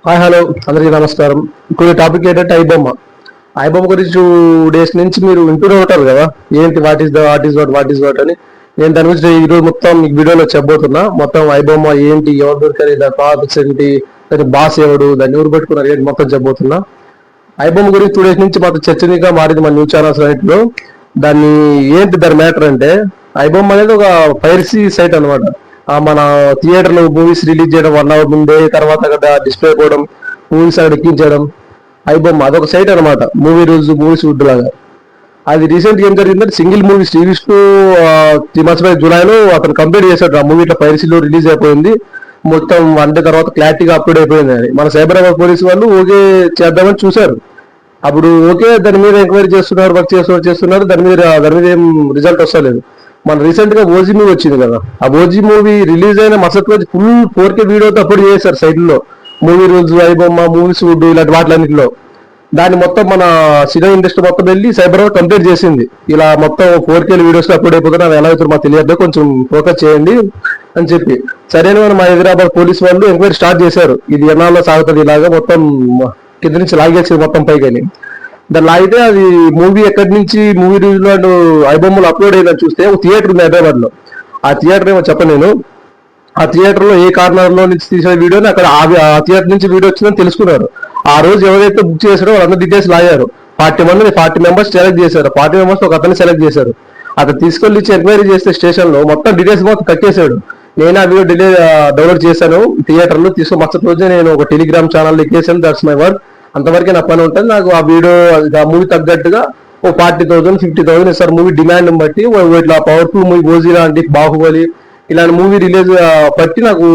Hi hello అందరికీ నమస్కారం. ఇప్పుడు టాపిక్ ఏంటంటే ఐబొమ్మ. ఐబొమ్మ గురించి 2 డేస్ నుంచి మీరు వింటూనే ఉంటారు కదా, ఏంటి వాట్ ఈస్ వాట్ అని. నేను దాని గురించి ఈరోజు మొత్తం మీకు వీడియోలో చెప్పబోతున్నా. మొత్తం ఐబొమ్మ ఏంటి, ఎవరు దొరికారు, దాని టాపిక్స్ ఏంటి, దాని బాస్ ఎవడు, దాన్ని ఎవరు పెట్టుకున్నారు ఏంటి మొత్తం చెప్పబోతున్నా. ఐబొమ్మ గురించి 2 డేస్ నుంచి మొత్తం చర్చనీయంగా మారింది మన న్యూస్ ఛానల్స్ అన్నింటిలో. దాన్ని ఏంటి దాని మ్యాటర్ అంటే, ఐబొమ్మ అనేది ఒక పైరసీ సైట్ అనమాట. మన థియేటర్లో మూవీస్ రిలీజ్ చేయడం 1 hour ముందే, తర్వాత అక్కడ డిస్ప్లే పోవడం, మూవీస్ అక్కడ ఎక్కించడం. ఐబొమ్మ అదొక సైట్ అనమాట, మూవీ రూల్స్ మూవీస్ వుడ్ లాగా. అది రీసెంట్ గా ఏం జరిగిందంటే, single movie Sri Vishnu 3 months back జూలైలో అతను కంప్లీట్ చేశాడు. ఆ మూవీ ఇట్లా పైరసీలో రిలీజ్ అయిపోయింది, మొత్తం 1 day తర్వాత క్లారిటీగా అప్లోడ్ అయిపోయింది అని మన సైబరాబాద్ పోలీసు వాళ్ళు ఓకే చేద్దామని చూశారు. అప్పుడు ఓకే దాని మీద ఎంక్వైరీ చేస్తున్నారు, వర్క్ చేస్తున్నారు. దాని మీద ఏం రిజల్ట్ వస్తలేదు. మన రీసెంట్ గా ఓజీ మూవీ వచ్చింది కదా, ఆ ఓజీ మూవీ రిలీజ్ అయిన మరుసటి రోజు ఫుల్ 4K వీడియోతో అప్లోడ్ చేశారు సైట్ లో. Movierulz, iBomma, Movieswood ఇలాంటి వాటిలన్నింటిలో. దాన్ని మొత్తం మన సినిమా ఇండస్ట్రీ మొత్తం వెళ్ళి సైబరాబాద్ కంప్లీట్ చేసింది. ఇలా మొత్తం 4K వీడియోస్ లో అప్లోడ్ అయిపోతున్నా, అవి ఎలా అవుతారు మాకు తెలియదు, కొంచెం ఫోకస్ చేయండి అని చెప్పి. సరైన మా హైదరాబాద్ పోలీస్ వాళ్ళు ఎంక్వైరీ స్టార్ట్ చేశారు. ఇది ఎన్నాళ్ళలో సాగుతుంది, ఇలాగా మొత్తం కింద నుంచి లాగేసింది మొత్తం పైకి. దాన్ని లాగితే అది మూవీ ఎక్కడి నుంచి మూవీ రివ్యూలో ఐబొమ్మలు అప్లోడ్ అయిందని చూస్తే ఒక థియేటర్ ఉంది హైదరాబాద్ లో. ఆ థియేటర్ ఏమో చెప్పను నేను. ఆ థియేటర్ లో ఏ కార్నర్ లో నుంచి తీసిన వీడియోని అక్కడ ఆ థియేటర్ నుంచి వీడియో వచ్చిందని తెలుసుకున్నారు. ఆ రోజు ఎవరైతే బుక్ చేశారో వాళ్ళందరూ డీటెయిల్స్ లాగారు. 40 మెంబర్స్ సెలెక్ట్ చేశారు. 40 మెంబర్స్ ఒక అతన్ని సెలెక్ట్ చేశారు. అతను తీసుకెళ్ళి ఇచ్చి ఎంక్వైరీ చేస్తే స్టేషన్ లో మొత్తం డీటెయిల్స్ మొత్తం కట్టేశాడు. నేను ఆ వీడియో డౌన్లోడ్ చేశాను థియేటర్ లో. తీసుకుని మరుసటి రోజు నేను ఒక టెలిగ్రామ్ ఛానల్ ఎక్కేసాను. That's my work. అంతవరకే నా పని ఉంటుంది. నాకు ఆ వీడియో ఆ మూవీ తగ్గట్టుగా ఓ 40,000 50,000 ఇస్తారు. మూవీ డిమాండ్ బట్టి ఇట్లా పవర్ఫుల్ మూవీ ఓజీ లాంటి, బాహుబలి ఇలాంటి మూవీ రిలీజ్ బట్టి నాకు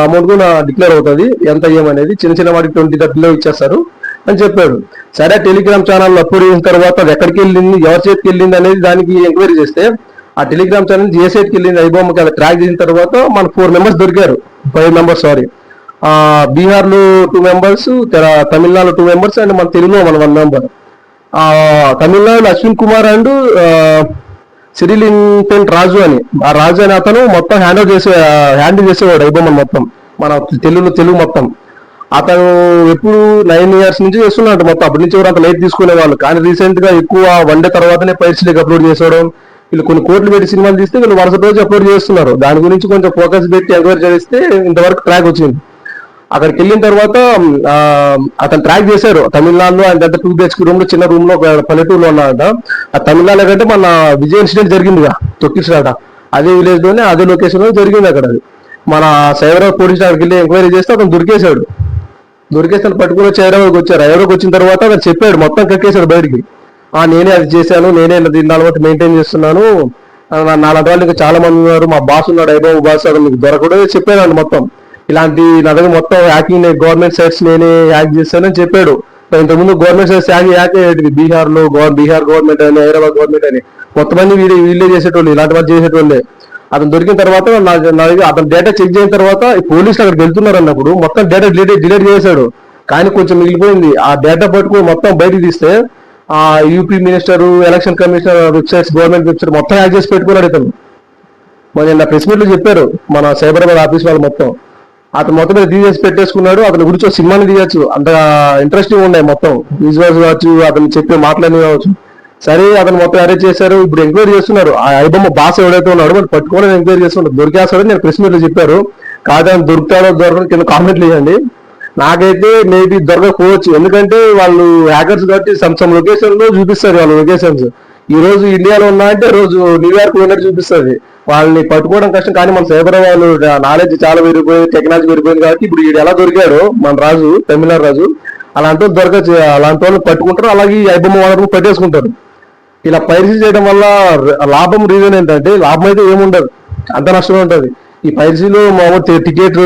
అమౌంట్ కూడా డిక్లేర్ అవుతుంది ఎంత ఏమనేది. చిన్న చిన్న వాటికి 20-30 ఇచ్చేస్తారు అని చెప్పాడు. సరే టెలిగ్రామ్ ఛానల్ అప్లోడ్ చేసిన తర్వాత అది ఎక్కడికి వెళ్ళింది, ఎవరి చేతికి వెళ్ళింది అనేది దానికి ఎంక్వైరీ చేస్తే, ఆ టెలిగ్రామ్ ఛానల్ ఏ సైట్కి వెళ్ళింది ఐబొమ్మకి అది ట్రాక్ చేసిన తర్వాత మన 4 మెంబర్స్ దొరికారు. 5 మెంబర్స్ సారీ. బీహార్ లో 2 మెంబర్స్, తమిళనాడులో 2 మెంబర్స్ అండ్ మన తెలుగులో 1 మెంబర్. తమిళనాడులో అశ్విన్ కుమార్ అండ్ సిరిలిన్ రాజు అని, ఆ రాజు అని అతను మొత్తం హ్యాండిల్ చేసేవాడు ఐబొమ్మ మొత్తం మన తెలుగు మొత్తం. అతను ఎప్పుడు 9 years నుంచి చేస్తున్నాడు మొత్తం. అప్పటి నుంచి ఎవరు అంత లైట్ తీసుకునేవాళ్ళు. కానీ రీసెంట్ గా ఎక్కువ 1 day తర్వాతనే పైరసీలకు అప్లోడ్ చేసేవడం. వీళ్ళు కొన్ని కోట్లు పెట్టి సినిమాలు తీస్తే వీళ్ళు వరుస రోజు అప్లోడ్ చేస్తున్నారు. దాని గురించి కొంచెం ఫోకస్ పెట్టి ఎంక్వైరీ చేస్తే ఇంతవరకు ట్రాక్ వచ్చింది. అక్కడికి వెళ్ళిన తర్వాత అతను ట్రాక్ చేశారు. తమిళనాడులో ఆయన పెద్ద 2 BHK రూమ్ లో, చిన్న రూమ్ లో, ఒక పల్లెటూరులో ఉన్నాడట. ఆ తమిళనాడు కంటే మన విజయ్ ఇన్సిడెంట్ జరిగిందిగా, తొక్కిసాట, అదే విలేజ్ లోనే అదే లొకేషన్ లో జరిగింది అక్కడ. అది మన సైబరాబాద్ పోలీస్ అక్కడికి వెళ్ళి ఎంక్వైరీ చేస్తే అతను దొరికేశాడు. దొరికేస్తాను పట్టుకుని వచ్చి హైదరాబాద్కి వచ్చారు. హైదరాబాద్కి వచ్చిన తర్వాత అతను చెప్పాడు, మొత్తం కక్కేశాడు బయటికి. నేనే అది చేశాను, నేనే దీన్ని అలవాటు మెయింటైన్ చేస్తున్నాను, నాలాంటి వాళ్ళు ఇంకా చాలా మంది ఉన్నారు, మా బాస్ ఉన్నాడు ఐబొమ్మ బాస్, అతను మీకు దొరకడమే చెప్పాడు మొత్తం. ఇలాంటి నా దగ్గర మొత్తం హ్యాకింగ్ గవర్నమెంట్ సైట్స్ నేనే హ్యాక్ చేశానని చెప్పాడు. ఇంతకుముందు గవర్నమెంట్ సైట్స్ హ్యాక్ అయ్యేది బీహార్ గవర్నమెంట్ అని, హైదరాబాద్ గవర్నమెంట్ అని, కొంతమంది వీళ్ళే చేసేటోళ్ళు, ఇలాంటి వాళ్ళు చేసేటోళ్ళే. అతను దొరికిన తర్వాత అతను డేటా చెక్ చేసిన తర్వాత పోలీసులు అక్కడికి వెళ్తున్నారు అన్నప్పుడు మొత్తం డేటా డిలీట్ చేశాడు. కానీ కొంచెం మిగిలిపోయింది. ఆ డేటా పట్టుకుని మొత్తం బయటకు తీస్తే ఆ UP minister, election commissioner websites, government website మొత్తం హ్యాక్ చేసి పెట్టుకున్నాడు ఇతను. మరి నా ప్రెస్ మీట్ లో చెప్పారు మన సైబరాబాద్ ఆఫీస్ వాళ్ళు మొత్తం. అతను మొత్తం మీద తీసేసి పెట్టేసుకున్నాడు. అతని గురించి ఒక సినిమాని తీయచ్చు, అంత ఇంట్రెస్టింగ్ ఉన్నాయి మొత్తం. విజువల్స్ కావచ్చు, అతను చెప్పే మాటలన్నీ కావచ్చు. సరే అతను మొత్తం అరెస్ట్ చేశారు. ఇప్పుడు ఎంక్వైరీ చేస్తున్నారు. ఆ ఐబొమ్మ బాస్ ఎవడైతే ఉన్నాడు మరి పట్టుకోవాలని ఎంక్వైరీ చేస్తున్నారు. దొరికేస్తాడని నేను ప్రెస్ మీట్ లో చెప్పారు. కాదని దొరుకుతాడో దొరకడం కింద కామెంట్లు ఇవ్వండి. నాకైతే మేబీ దొరకకపోవచ్చు, ఎందుకంటే వాళ్ళు హ్యాకర్స్ కాబట్టి సమ్ లొకేషన్ లో చూపిస్తారు వాళ్ళ లొకేషన్స్. ఈ రోజు ఇండియాలో ఉన్నా అంటే రోజు న్యూయార్క్ ఉన్నట్టు చూపిస్తుంది. వాళ్ళని పట్టుకోవడం కష్టం. కానీ మన సైబరాబాద్ నాలెడ్జ్ చాలా పెరిగిపోయింది, టెక్నాలజీ పెరిగిపోయింది కాబట్టి ఇప్పుడు వీడు ఎలా దొరికాడో మన రాజు, తమిళనాడు రాజు, అలాంటి వాళ్ళు అలాంటి వాళ్ళు పట్టుకుంటారు. అలాగే ఐబొమ్మ వాళ్ళని పట్టేసుకుంటారు. ఇలా పైరసీ చేయడం వల్ల లాభం రీజన్ ఏంటంటే, లాభం అయితే ఏముండదు, అంత నష్టమే ఉంటుంది. ఈ పైరసీలో మామూలు టికెట్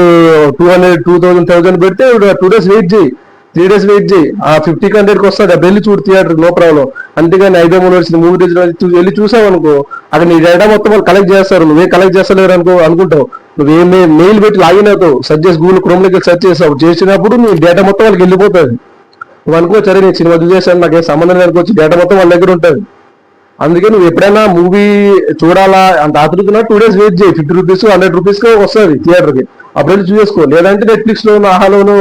200, 2000 పెడితే 2 days వెయిట్ చేయి, 3 days వెయిట్ చేయి, ఆ 50 100కి వస్తుంది. వెళ్ళి చూడు థియేటర్, నో ప్రాబ్లం. అంతేగాని ఐబొమ్మ వచ్చింది మూవీ రిలీజ్ వెళ్ళి చూసావు అనుకో, అక్కడ నీ డేటా మొత్తం వాళ్ళు కలెక్ట్ చేస్తారు. నువ్వే కలెక్ట్ చేస్తలేరు అనుకుంటావు. నువ్వేం మెయిల్ పెట్టి లాగిన్ అవుతావు, సెర్చ్ చేసి గూగుల్ క్రోమ్లోకి సెర్చ్ చేస్తావు. చేసినప్పుడు నీ డేటా మొత్తం వాళ్ళకి వెళ్ళిపోతుంది. నువ్వు అనుకోవచ్చు, సరే నేను సినిమా చూసేసాను నాకేం సంబంధం లేదు అనుకోవచ్చు, డేటా మొత్తం వాళ్ళ దగ్గర ఉంటుంది. అందుకే నువ్వు ఎప్పుడైనా మూవీ చూడాలా అంత ఆతృతున్నా 2 days వెయిట్ చేయి. 50 రూపీస్ 100 రూపీస్ వస్తుంది థియేటర్కి. అప్పుడు వెళ్ళి చూసుకో. లేదంటే నెట్ఫ్లిక్స్ లోను ఆహాలోను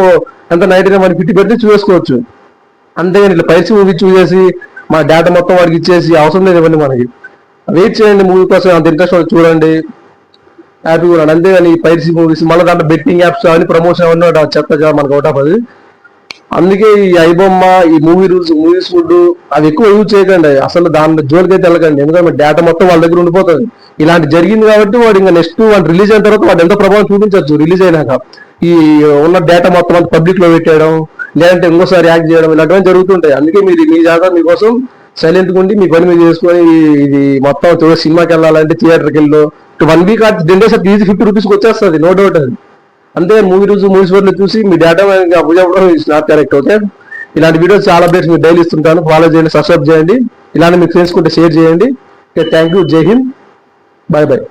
ఎంత నైట్ మనకి ఫిట్టి పెడితే చూసుకోవచ్చు. అంతేగాని ఇట్లా పైరసీ మూవీ చూసేసి మా డేటా మొత్తం వాడికి ఇచ్చేసి అవసరం లేదు ఇవ్వండి మనకి. వెయిట్ చేయండి మూవీ కోసం, అంత ఇంట్రెస్ట్ చూడండి, హ్యాపీగా ఉన్నాడు. అంతేగాని ఈ పైరసీ మూవీస్ మళ్ళీ దాంట్లో బెట్టింగ్ యాప్స్ అని ప్రమోషన్ అవన్నీ చెత్తగా మనకు అవుట్ ఆఫ్ అది. అందుకే ఈ ఐబొమ్మ, ఈ మూవీ రూల్స్, మూవీస్ ఫుడ్ అవి ఎక్కువ యూజ్ చేయకండి. అసలు దాని జోలికి అయితే వెళ్ళకండి. ఎందుకంటే డేటా మొత్తం వాళ్ళ దగ్గర ఉండిపోతుంది. ఇలాంటి జరిగింది కాబట్టి వాడు ఇంకా నెక్స్ట్ వాడు రిలీజ్ అయిన తర్వాత వాడు ఎంతో ప్రభావం చూపించవచ్చు. రిలీజ్ అయినాక ఈ ఉన్న డేటా మొత్తం అంతా పబ్లిక్ లో పెట్టేయడం, లేదంటే ఇంకోసారి యాక్ట్ చేయడం ఇలాంటివన్నీ జరుగుతుంటాయి. అందుకే మీరు మీ జాగ్రత్త మీకోసం సైలెంట్గా ఉండి మీ పని మీద చేసుకొని ఇది మొత్తం సినిమాకి వెళ్ళాలంటే థియేటర్కి వెళ్ళు 1 వీక్ 10 days ఈజీ 50 రూపీస్కి వచ్చేస్తుంది, నో డౌట్ అది. అంతే మూవీస్ వర్లు చూసి మీ డేటా అప్పుడప్పుడు ఇట్స్ నాట్ కరెక్ట్. ఓకే, ఇలాంటి వీడియోస్ చాలా అప్డేట్స్ మీరు డైలీ ఇస్తుంటాను. ఫాలో చేయండి, సబ్స్క్రైబ్ చేయండి, ఇలాంటి మీకు ఫ్రెండ్స్ కుంటే షేర్ చేయండి. ఓకే, థ్యాంక్ యూ, జై హింద్, బాయ్ బాయ్.